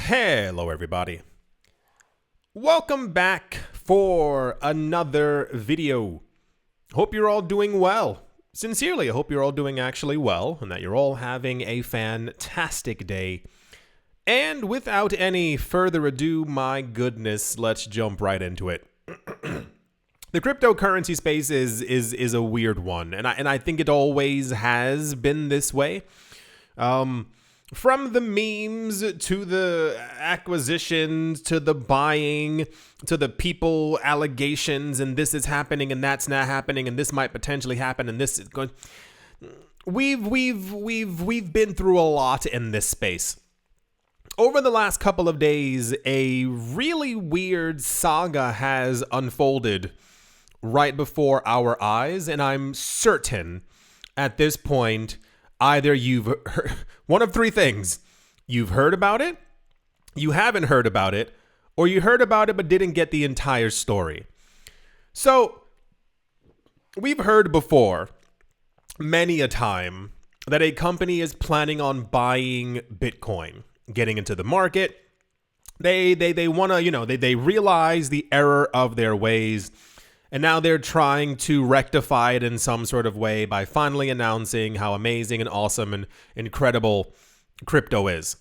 Hello everybody. Welcome back for another video. Hope you're all doing well. Sincerely, I hope you're all doing actually well and that you're all having a fantastic day. And without any further ado, my goodness, let's jump right into it. The cryptocurrency space is a weird one, and I think it always has been this way. From the memes to the acquisitions to the buying to the people allegations and this is happening and that's not happening and this might potentially happen and this is going. We've been through a lot in this space. Over the last couple of days, a really weird saga has unfolded right before our eyes, and I'm certain at this point either you've heard one of three things. You've heard about it, you haven't heard about it, or you heard about it but didn't get the entire story. So, we've heard before, many a time, that a company is planning on buying Bitcoin, getting into the market. They want to, they realize the error of their ways. And now they're trying to rectify it in some sort of way by finally announcing how amazing and awesome and incredible crypto is.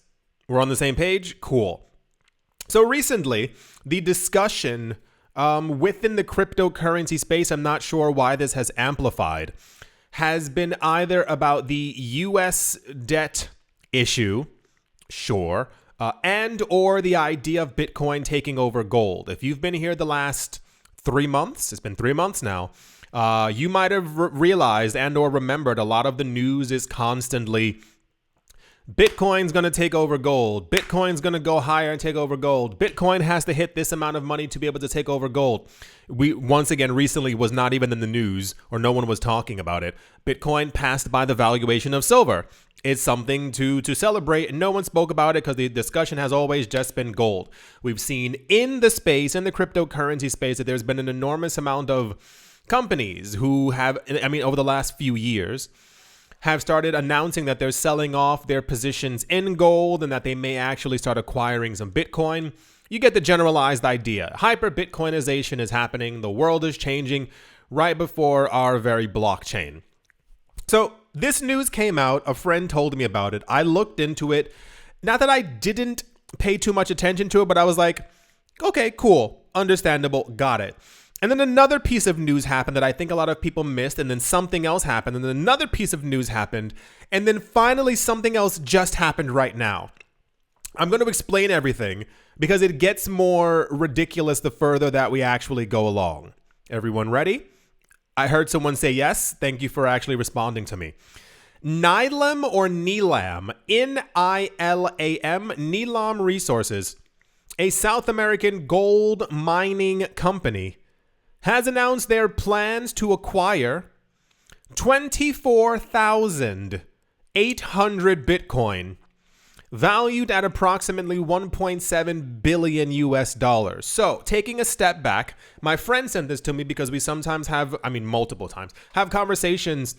We're on the same page? Cool. So recently, the discussion within the cryptocurrency space, I'm not sure why this has amplified, has been either about the US debt issue, sure, and or the idea of Bitcoin taking over gold. If you've been here the last 3 months, it's been 3 months now, you might have realized and or remembered a lot of the news is constantly Bitcoin's going to take over gold. Bitcoin's going to go higher and take over gold. Bitcoin has to hit this amount of money to be able to take over gold. We, once again, recently was not even in the news or no one was talking about it. Bitcoin passed by the valuation of silver. It's something to celebrate. No one spoke about it because the discussion has always just been gold. We've seen in the space, in the cryptocurrency space, that there's been an enormous amount of companies who have, over the last few years, have started announcing that they're selling off their positions in gold and that they may actually start acquiring some Bitcoin. You get the generalized idea. Hyper-Bitcoinization is happening. The world is changing right before our very blockchain. So this news came out. A friend told me about it. I looked into it. Not that I didn't pay too much attention to it, but I was like, okay, cool, understandable, got it. And then another piece of news happened that I think a lot of people missed, and then something else happened, and then another piece of news happened, and then finally something else just happened right now. I'm going to explain everything because it gets more ridiculous the further that we actually go along. Everyone ready? I heard someone say yes. Thank you for actually responding to me. Nilam or Nilam, N-I-L-A-M, Nilam Resources, a South American gold mining company, has announced their plans to acquire 24,800 Bitcoin, valued at approximately 1.7 billion US dollars. So, taking a step back, my friend sent this to me because we sometimes have, multiple times, have conversations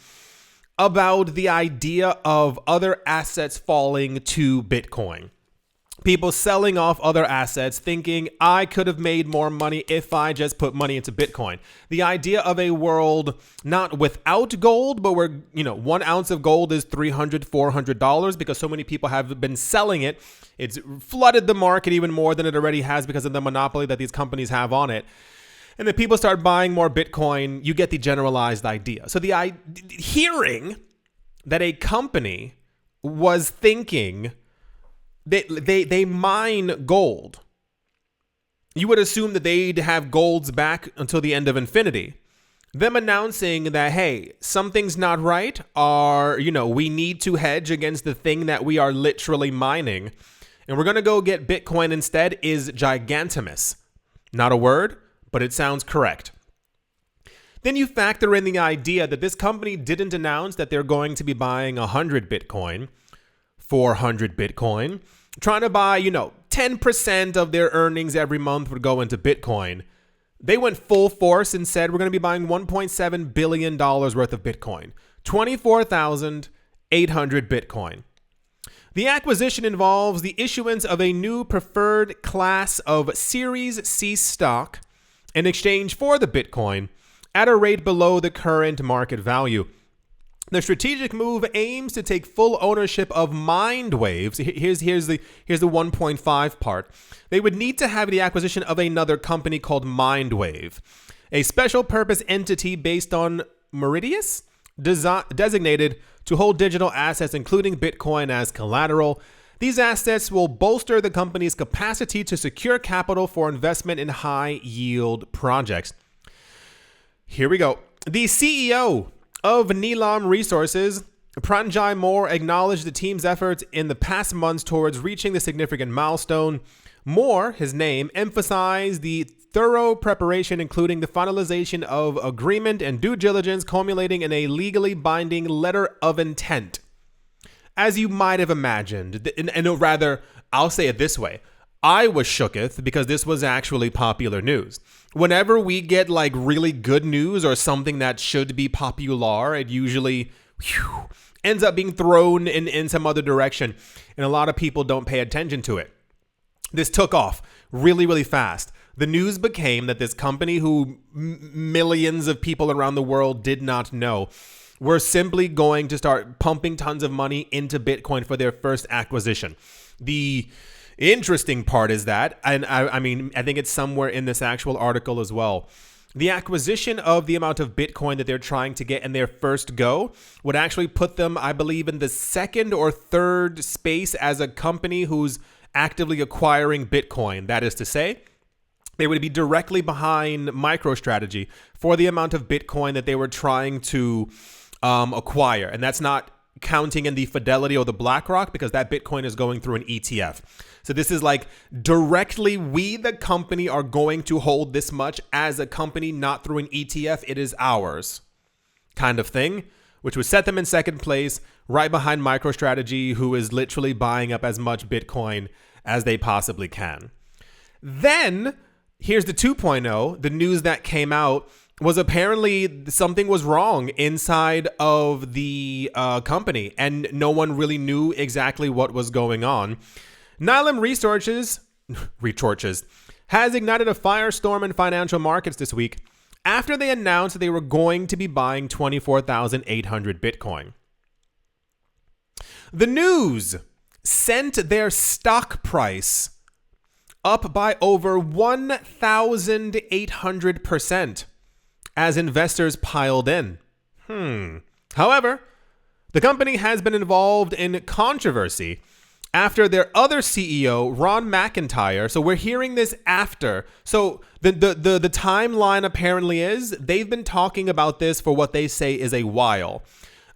about the idea of other assets falling to Bitcoin. People selling off other assets thinking I could have made more money if I just put money into Bitcoin. The idea of a world not without gold, but where, 1 ounce of gold is $300, $400 because so many people have been selling it. It's flooded the market even more than it already has because of the monopoly that these companies have on it. And then people start buying more Bitcoin. You get the generalized idea. So hearing that a company was thinking they mine gold, you would assume that they'd have golds back until the end of infinity. Them announcing that, hey, something's not right, or, we need to hedge against the thing that we are literally mining, and we're going to go get Bitcoin instead, is gigantimous. Not a word, but it sounds correct. Then you factor in the idea that this company didn't announce that they're going to be buying 100 Bitcoin, 400 Bitcoin, trying to buy, 10% of their earnings every month would go into Bitcoin. They went full force and said, we're going to be buying $1.7 billion worth of Bitcoin, 24,800 Bitcoin. The acquisition involves the issuance of a new preferred class of Series C stock in exchange for the Bitcoin at a rate below the current market value. The strategic move aims to take full ownership of Mindwaves. Here's the 1.5 part. They would need to have the acquisition of another company called Mindwave, a special purpose entity based on Mauritius, designated to hold digital assets including Bitcoin as collateral. These assets will bolster the company's capacity to secure capital for investment in high-yield projects. Here we go. The CEO of Nano Resources, Pranjay Moore, acknowledged the team's efforts in the past months towards reaching the significant milestone. Moore, his name, emphasized the thorough preparation, including the finalization of agreement and due diligence, culminating in a legally binding letter of intent. As you might have imagined, and rather, I'll say it this way, I was shooketh because this was actually popular news. Whenever we get like really good news or something that should be popular, it usually ends up being thrown in some other direction, and a lot of people don't pay attention to it. This took off really, really fast. The news became that this company, who millions of people around the world did not know, were simply going to start pumping tons of money into Bitcoin for their first acquisition. The interesting part is that, and I mean, I think it's somewhere in this actual article as well, the acquisition of the amount of Bitcoin that they're trying to get in their first go would actually put them, I believe, in the second or third space as a company who's actively acquiring Bitcoin. That is to say, they would be directly behind MicroStrategy for the amount of Bitcoin that they were trying to acquire. And that's not counting in the Fidelity or the BlackRock, because that Bitcoin is going through an ETF. So this is like directly, we, the company, are going to hold this much as a company, not through an ETF. It is ours kind of thing, which would set them in second place, right behind MicroStrategy, who is literally buying up as much Bitcoin as they possibly can. Then here's the 2.0. The news that came out was apparently something was wrong inside of the company, and no one really knew exactly what was going on. Nano Resources has ignited a firestorm in financial markets this week after they announced they were going to be buying 24,800 Bitcoin. The news sent their stock price up by over 1,800% as investors piled in. However, the company has been involved in controversy after their other CEO, Ron McIntyre. So we're hearing this after. So the timeline apparently is they've been talking about this for what they say is a while.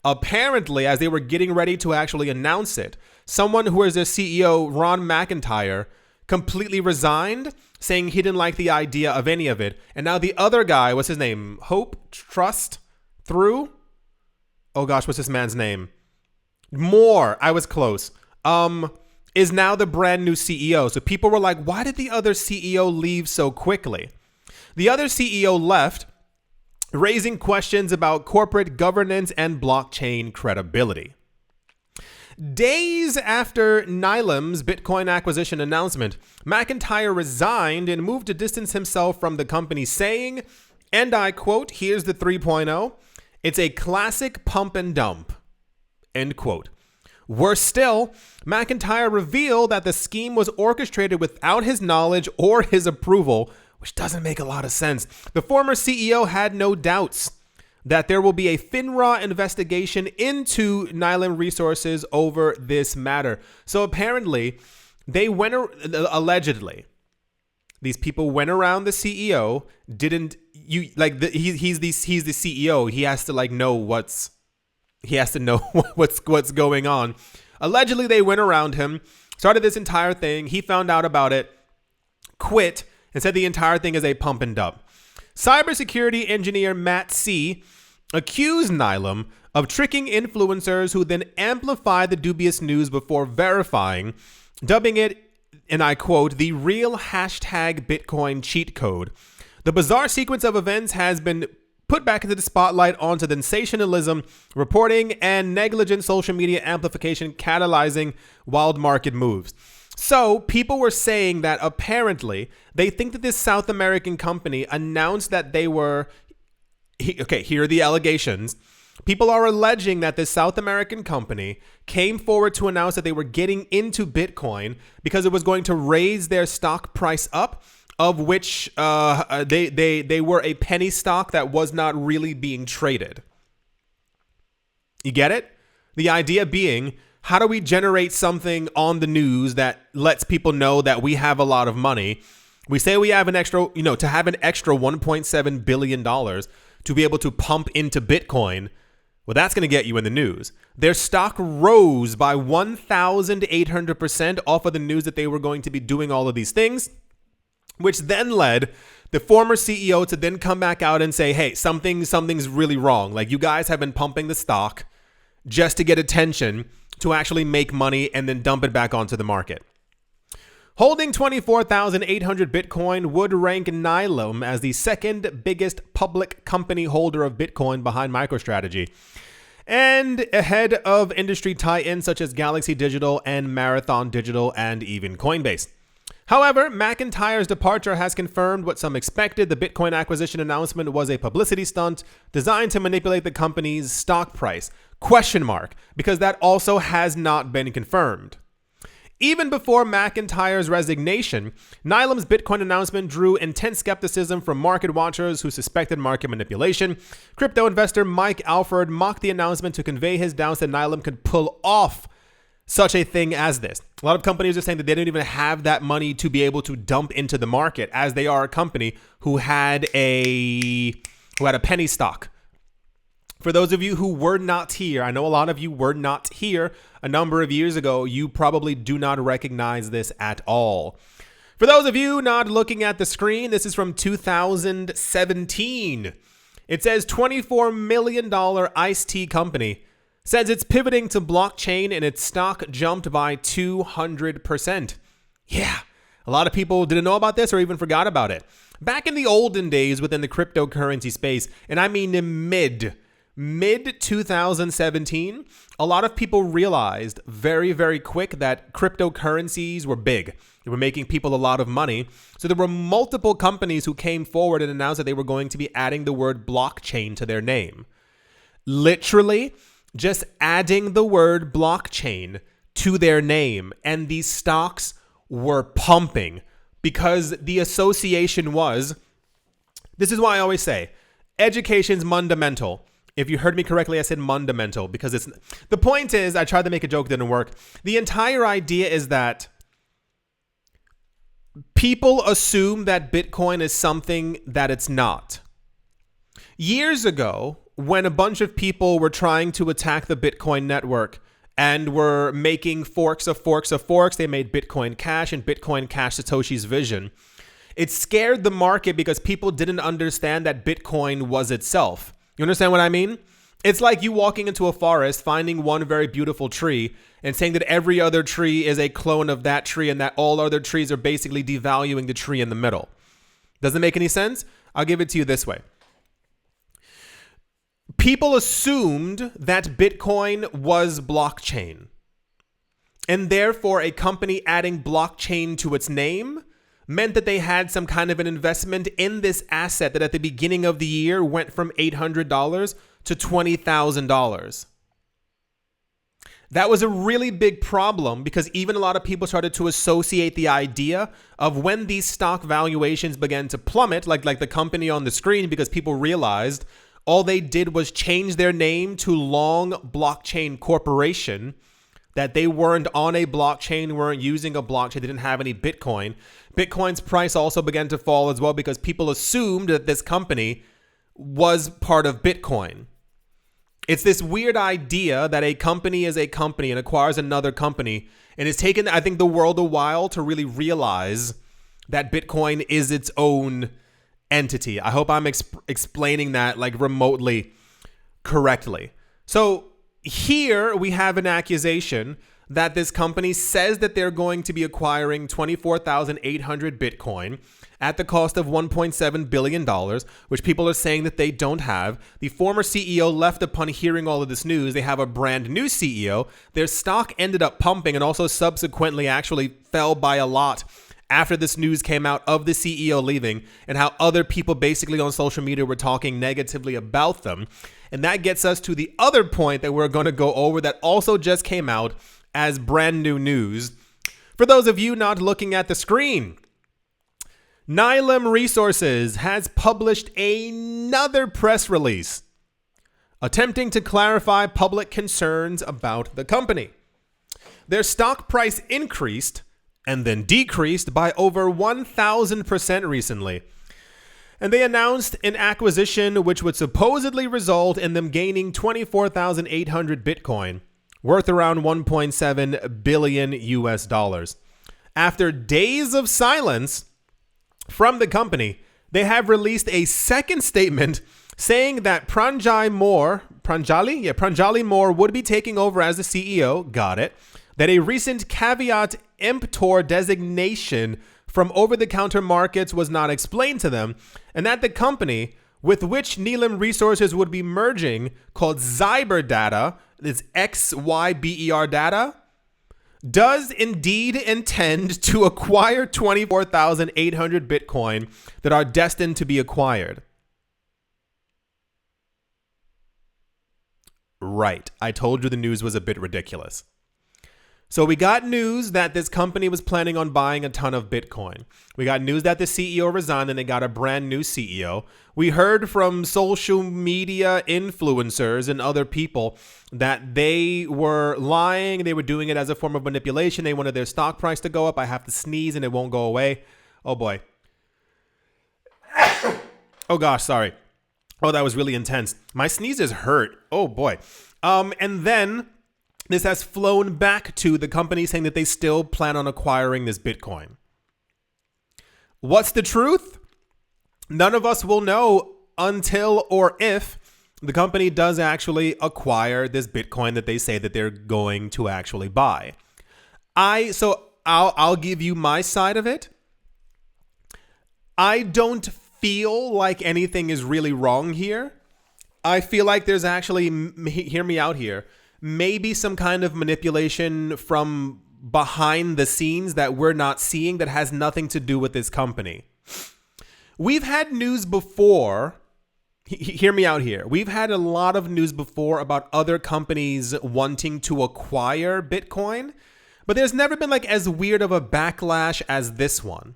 Apparently, as they were getting ready to actually announce it, someone who is their CEO, Ron McIntyre, completely resigned, saying he didn't like the idea of any of it. And now the other guy, what's his name? Hope Trust Through? Oh gosh, what's this man's name? Moore. I was close. Is now the brand new CEO. So people were like, why did the other CEO leave so quickly? The other CEO left, raising questions about corporate governance and blockchain credibility. Days after Nano's Bitcoin acquisition announcement, McIntyre resigned and moved to distance himself from the company, saying, and I quote, here's the 3.0, "It's a classic pump and dump," end quote. Worse still, McIntyre revealed that the scheme was orchestrated without his knowledge or his approval, which doesn't make a lot of sense. The former CEO had no doubts that there will be a FINRA investigation into Nano Resources over this matter. So apparently, allegedly, these people went around the CEO, he's the CEO. He has to know what's going on. Allegedly, they went around him, started this entire thing. He found out about it, quit, and said the entire thing is a pump and dump. Cybersecurity engineer Matt C. accused Nano of tricking influencers who then amplified the dubious news before verifying, dubbing it, and I quote, "the real hashtag Bitcoin cheat code." The bizarre sequence of events has been put back into the spotlight onto the sensationalism, reporting, and negligent social media amplification catalyzing wild market moves. So people were saying that apparently they think that this South American company announced that they were, okay, here are the allegations. People are alleging that this South American company came forward to announce that they were getting into Bitcoin because it was going to raise their stock price up, of which they were a penny stock that was not really being traded. You get it? The idea being, how do we generate something on the news that lets people know that we have a lot of money? We say we have an extra, to have an extra $1.7 billion to be able to pump into Bitcoin. Well, that's going to get you in the news. Their stock rose by 1,800% off of the news that they were going to be doing all of these things, which then led the former CEO to then come back out and say, hey, something's really wrong. Like, you guys have been pumping the stock just to get attention to actually make money and then dump it back onto the market. Holding 24,800 Bitcoin would rank Nano as the second biggest public company holder of Bitcoin behind MicroStrategy, and ahead of industry tie-ins such as Galaxy Digital and Marathon Digital and even Coinbase. However, McIntyre's departure has confirmed what some expected. The Bitcoin acquisition announcement was a publicity stunt designed to manipulate the company's stock price. ? Because that also has not been confirmed. Even before McIntyre's resignation, Nano's Bitcoin announcement drew intense skepticism from market watchers who suspected market manipulation. Crypto investor Mike Alford mocked the announcement to convey his doubts that Nano could pull off such a thing as this. A lot of companies are saying that they don't even have that money to be able to dump into the market, as they are a company who had a penny stock. For those of you who were not here, I know a lot of you were not here a number of years ago, you probably do not recognize this at all. For those of you not looking at the screen, this is from 2017. It says $24 million iced tea company says it's pivoting to blockchain and its stock jumped by 200%. Yeah, a lot of people didn't know about this or even forgot about it. Back in the olden days within the cryptocurrency space, and I mean in mid 2017, a lot of people realized very, very quick that cryptocurrencies were big. They were making people a lot of money. So there were multiple companies who came forward and announced that they were going to be adding the word blockchain to their name. Literally, just adding the word blockchain to their name, and these stocks were pumping because the association was, this is why I always say, education's fundamental. If you heard me correctly, I said fundamental because it's, the point is, I tried to make a joke, didn't work. The entire idea is that people assume that Bitcoin is something that it's not. Years ago, when a bunch of people were trying to attack the Bitcoin network and were making forks of forks of forks, they made Bitcoin Cash and Bitcoin Cash Satoshi's vision. It scared the market because people didn't understand that Bitcoin was itself. You understand what I mean? It's like you walking into a forest, finding one very beautiful tree, and saying that every other tree is a clone of that tree and that all other trees are basically devaluing the tree in the middle. Doesn't make any sense? I'll give it to you this way. People assumed that Bitcoin was blockchain, and therefore a company adding blockchain to its name meant that they had some kind of an investment in this asset that at the beginning of the year went from $800 to $20,000. That was a really big problem because even a lot of people started to associate the idea of when these stock valuations began to plummet, like the company on the screen, because people realized all they did was change their name to Long Blockchain Corporation, that they weren't on a blockchain, weren't using a blockchain, they didn't have any Bitcoin. Bitcoin's price also began to fall as well because people assumed that this company was part of Bitcoin. It's this weird idea that a company is a company and acquires another company, and it's taken, I think, the world a while to really realize that Bitcoin is its own entity. I hope I'm explaining that like remotely correctly. So here we have an accusation that this company says that they're going to be acquiring 24,800 Bitcoin at the cost of $1.7 billion, which people are saying that they don't have. The former CEO left upon hearing all of this news. They have a brand new CEO. Their stock ended up pumping and also subsequently actually fell by a lot after this news came out of the CEO leaving and how other people basically on social media were talking negatively about them. And that gets us to the other point that we're going to go over that also just came out as brand new news. For those of you not looking at the screen, Nylum Resources has published another press release attempting to clarify public concerns about the company. Their stock price increased and then decreased by over 1,000% recently. And they announced an acquisition which would supposedly result in them gaining 24,800 Bitcoin, worth around 1.7 billion US dollars. After days of silence from the company, they have released a second statement saying that Pranjali Moore would be taking over as the CEO. Got it. That a recent caveat emptor designation from over-the-counter markets was not explained to them, and that the company with which Nylum Resources would be merging, called Zyber Data, is XYBER Data, does indeed intend to acquire 24,800 Bitcoin that are destined to be acquired. Right, I told you the news was a bit ridiculous. So we got news that this company was planning on buying a ton of Bitcoin. We got news that the CEO resigned and they got a brand new CEO. We heard from social media influencers and other people that they were lying. They were doing it as a form of manipulation. They wanted their stock price to go up. I have to sneeze and it won't go away. Oh boy. Oh gosh, sorry. Oh, that was really intense. My sneezes hurt. Oh boy. And then this has flown back to the company saying that they still plan on acquiring this Bitcoin. What's the truth? None of us will know until or if the company does actually acquire this Bitcoin that they say that they're going to actually buy. I'll give you my side of it. I don't feel like anything is really wrong here. I feel like there's actually, hear me out here, maybe some kind of manipulation from behind the scenes that we're not seeing that has nothing to do with this company. We've had news before. Hear me out here. We've had a lot of news before about other companies wanting to acquire Bitcoin, but there's never been like as weird of a backlash as this one.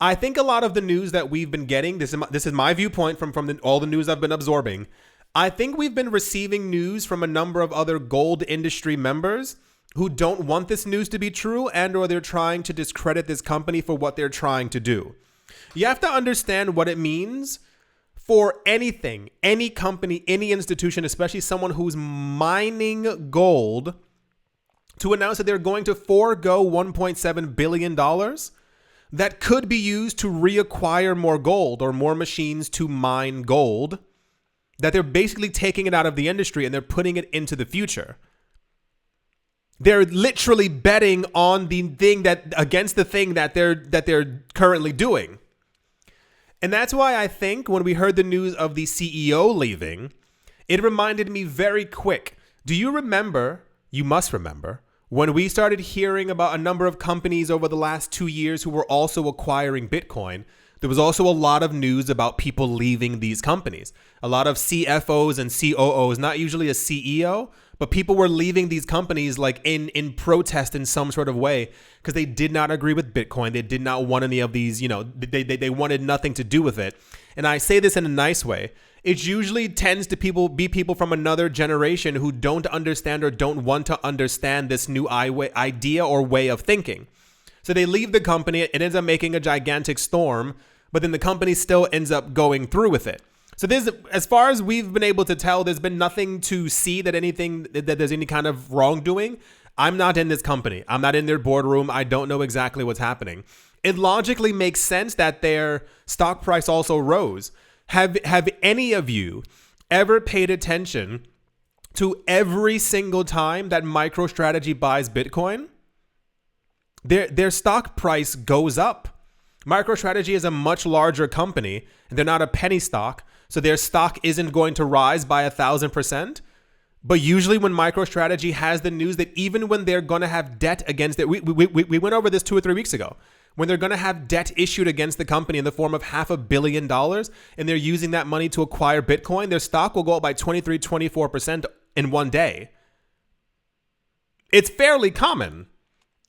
I think a lot of the news that we've been getting, this is my viewpoint from all the news I've been absorbing. I think we've been receiving news from a number of other gold industry members who don't want this news to be true and or they're trying to discredit this company for what they're trying to do. You have to understand what it means for anything, any company, any institution, especially someone who's mining gold, to announce that they're going to forego $1.7 billion that could be used to reacquire more gold or more machines to mine gold, that they're basically taking it out of the industry and they're putting it into the future. They're literally betting on the thing against the thing that they're currently doing. And that's why I think when we heard the news of the CEO leaving, it reminded me very quick. Do you remember, you must remember, when we started hearing about a number of companies over the last 2 years who were also acquiring Bitcoin? There was also a lot of news about people leaving these companies. A lot of CFOs and COOs, not usually a CEO, but people were leaving these companies like in protest in some sort of way because they did not agree with Bitcoin. They did not want any of these, they wanted nothing to do with it. And I say this in a nice way. It usually tends to be people from another generation who don't understand or don't want to understand this new idea or way of thinking. So they leave the company, it ends up making a gigantic storm, but then the company still ends up going through with it. So as far as we've been able to tell, there's been nothing to see that there's any kind of wrongdoing. I'm not in this company. I'm not in their boardroom. I don't know exactly what's happening. It logically makes sense that their stock price also rose. Have any of you ever paid attention to every single time that MicroStrategy buys Bitcoin, their stock price goes up. MicroStrategy is a much larger company, and they're not a penny stock, so their stock isn't going to rise by 1,000%. But usually when MicroStrategy has the news that even when they're going to have debt against it, we went over this 2 or 3 weeks ago, when they're going to have debt issued against the company in the form of $500 million, and they're using that money to acquire Bitcoin, their stock will go up by 23, 24% in one day. It's fairly common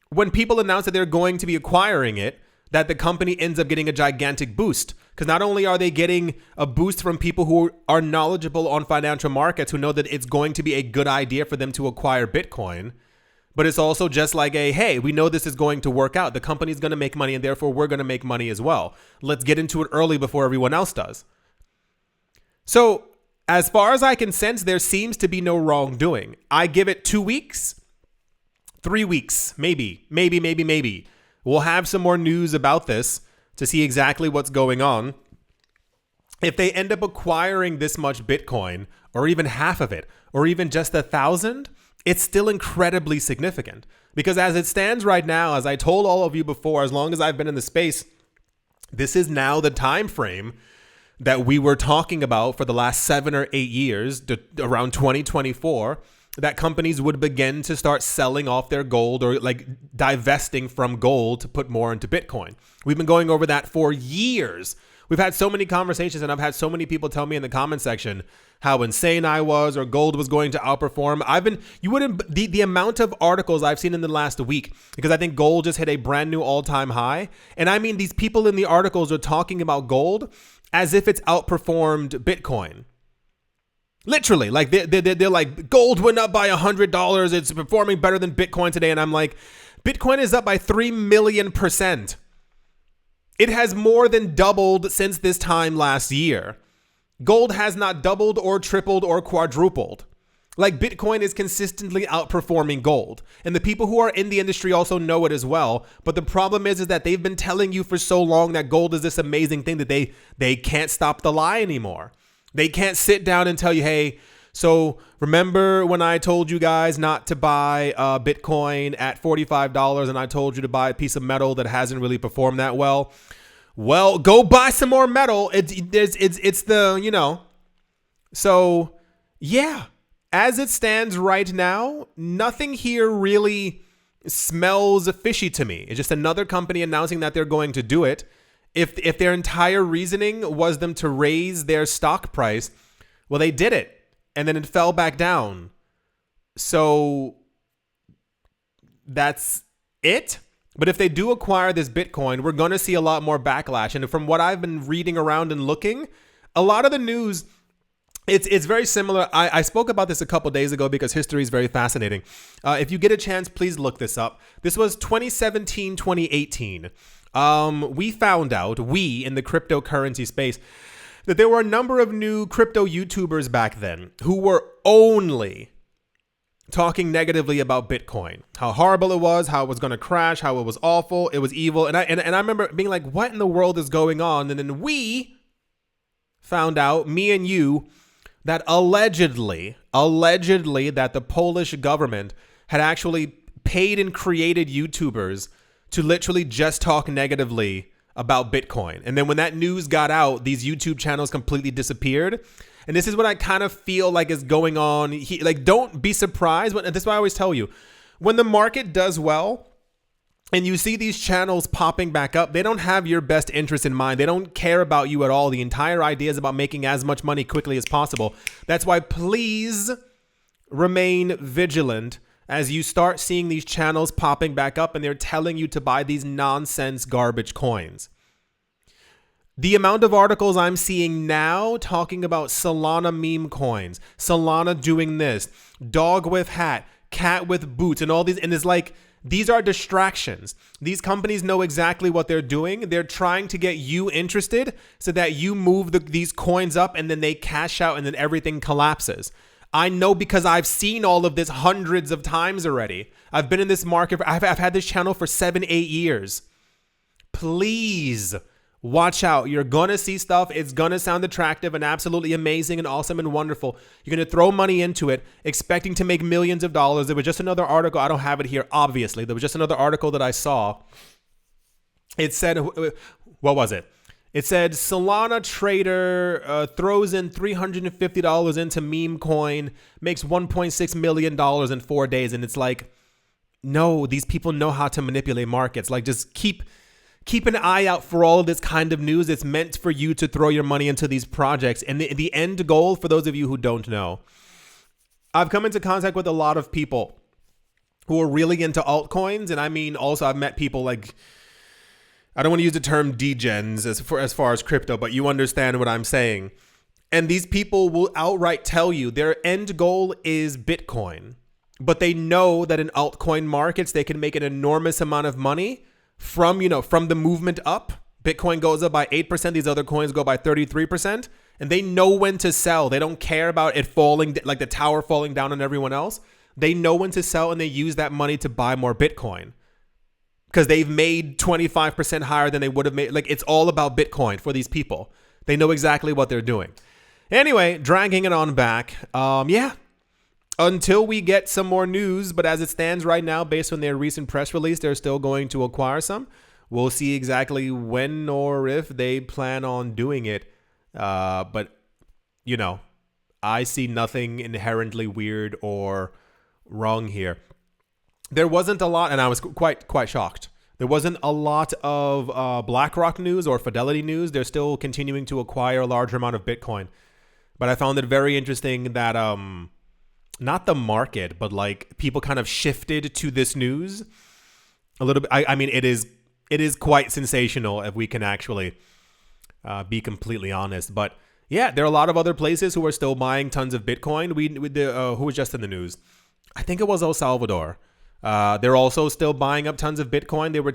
when people announce that they're going to be acquiring it, that the company ends up getting a gigantic boost. Because not only are they getting a boost from people who are knowledgeable on financial markets, who know that it's going to be a good idea for them to acquire Bitcoin, but it's also just like hey, we know this is going to work out. The company's going to make money, and therefore we're going to make money as well. Let's get into it early before everyone else does. So as far as I can sense, there seems to be no wrongdoing. I give it 2 weeks, 3 weeks, maybe. We'll have some more news about this to see exactly what's going on. If they end up acquiring this much Bitcoin, or even half of it, or even just 1,000, it's still incredibly significant. Because as it stands right now, as I told all of you before, as long as I've been in the space, this is now the time frame that we were talking about for the last 7 or 8 years, around 2024, that companies would begin to start selling off their gold, or like divesting from gold to put more into Bitcoin. We've been going over that for years. We've had so many conversations, and I've had so many people tell me in the comment section how insane I was, or gold was going to outperform. The amount of articles I've seen in the last week, because I think gold just hit a brand new all-time high. And I mean, these people in the articles are talking about gold as if it's outperformed Bitcoin. Literally, like they're like, gold went up by $100. It's performing better than Bitcoin today. And I'm like, Bitcoin is up by 3 million%. It has more than doubled since this time last year. Gold has not doubled or tripled or quadrupled. Like, Bitcoin is consistently outperforming gold. And the people who are in the industry also know it as well. But the problem is that they've been telling you for so long that gold is this amazing thing that they can't stop the lie anymore. They can't sit down and tell you, hey, so remember when I told you guys not to buy Bitcoin at $45 and I told you to buy a piece of metal that hasn't really performed that well? Well, go buy some more metal. It's the, you know. So, yeah, as it stands right now, nothing here really smells fishy to me. It's just another company announcing that they're going to do it. If their entire reasoning was them to raise their stock price, well, they did it, and then it fell back down. So that's it. But if they do acquire this Bitcoin, we're going to see a lot more backlash. And from what I've been reading around and looking, a lot of the news, it's very similar. I spoke about this a couple days ago because history is very fascinating. If you get a chance, please look this up. This was 2017, 2018. We found out, we in the cryptocurrency space, that there were a number of new crypto YouTubers back then who were only talking negatively about Bitcoin, how horrible it was, how it was going to crash, how it was awful, it was evil. And I remember being like, what in the world is going on? And then we found out, me and you, that allegedly that the Polish government had actually paid and created YouTubers to literally just talk negatively about Bitcoin. And then when that news got out, these YouTube channels completely disappeared. And this is what I kind of feel like is going on. Like, don't be surprised. This is what I always tell you. When the market does well and you see these channels popping back up, they don't have your best interest in mind. They don't care about you at all. The entire idea is about making as much money quickly as possible. That's why please remain vigilant as you start seeing these channels popping back up and they're telling you to buy these nonsense garbage coins. The amount of articles I'm seeing now talking about Solana meme coins, Solana doing this, dog with hat, cat with boots, and all these, and it's like, these are distractions. These companies know exactly what they're doing. They're trying to get you interested so that you move these coins up and then they cash out and then everything collapses. I know because I've seen all of this hundreds of times already. I've been in this market. I've had this channel for 7-8 years. Please, Watch out. You're going to see stuff. It's going to sound attractive and absolutely amazing and awesome and wonderful. You're going to throw money into it, expecting to make millions of dollars. There was just another article. I don't have it here, obviously. There was just another article that I saw. It said, what was it? It said Solana trader throws in $350 into meme coin, makes $1.6 million in 4 days. And it's like, no, these people know how to manipulate markets. Like, just keep an eye out for all of this kind of news. It's meant for you to throw your money into these projects. And the end goal, for those of you who don't know, I've come into contact with a lot of people who are really into altcoins. And I mean, also I've met people like, I don't want to use the term degens as far as crypto, but you understand what I'm saying. And these people will outright tell you their end goal is Bitcoin, but they know that in altcoin markets, they can make an enormous amount of money from the movement up. Bitcoin goes up by 8%. These other coins go by 33%. And they know when to sell. They don't care about it falling, like the tower falling down on everyone else. They know when to sell, and they use that money to buy more Bitcoin because they've made 25% higher than they would have made. Like, it's all about Bitcoin for these people. They know exactly what they're doing. Anyway, dragging it on back. Until we get some more news, but as it stands right now, based on their recent press release, they're still going to acquire some. We'll see exactly when or if they plan on doing it. But, I see nothing inherently weird or wrong here. There wasn't a lot, and I was quite shocked. There wasn't a lot of BlackRock news or Fidelity news. They're still continuing to acquire a larger amount of Bitcoin. But I found it very interesting that not the market, but like people kind of shifted to this news a little bit. I mean, it is quite sensational if we can actually be completely honest. But yeah, there are a lot of other places who are still buying tons of Bitcoin. Who was just in the news? I think it was El Salvador. They're also still buying up tons of Bitcoin. They were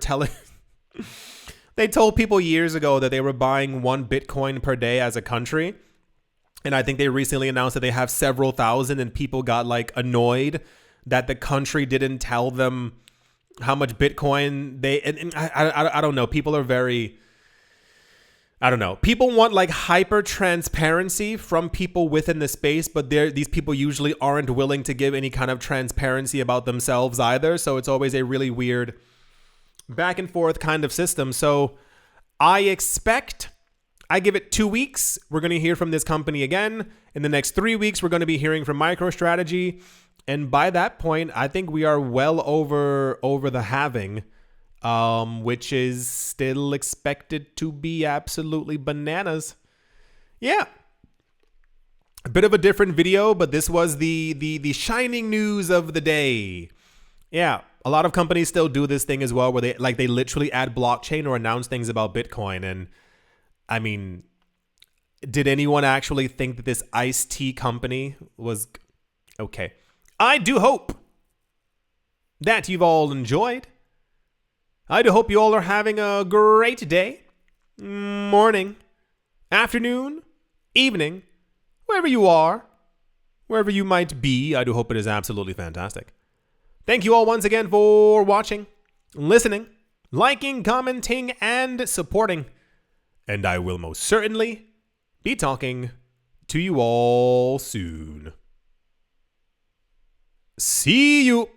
they told people years ago that they were buying 1 Bitcoin per day as a country. And I think they recently announced that they have several thousand, and people got like annoyed that the country didn't tell them how much Bitcoin I don't know. People are very, I don't know. People want like hyper transparency from people within the space, but these people usually aren't willing to give any kind of transparency about themselves either. So it's always a really weird back and forth kind of system. So I give it 2 weeks. We're going to hear from this company again. In the next 3 weeks, we're going to be hearing from MicroStrategy. And by that point, I think we are well over the halving, which is still expected to be absolutely bananas. Yeah. A bit of a different video, but this was the shining news of the day. Yeah. A lot of companies still do this thing as well, where they literally add blockchain or announce things about Bitcoin. And I mean, did anyone actually think that this iced tea company was okay? I do hope that you've all enjoyed. I do hope you all are having a great day, morning, afternoon, evening, wherever you are, wherever you might be. I do hope it is absolutely fantastic. Thank you all once again for watching, listening, liking, commenting, and supporting. And I will most certainly be talking to you all soon. See you.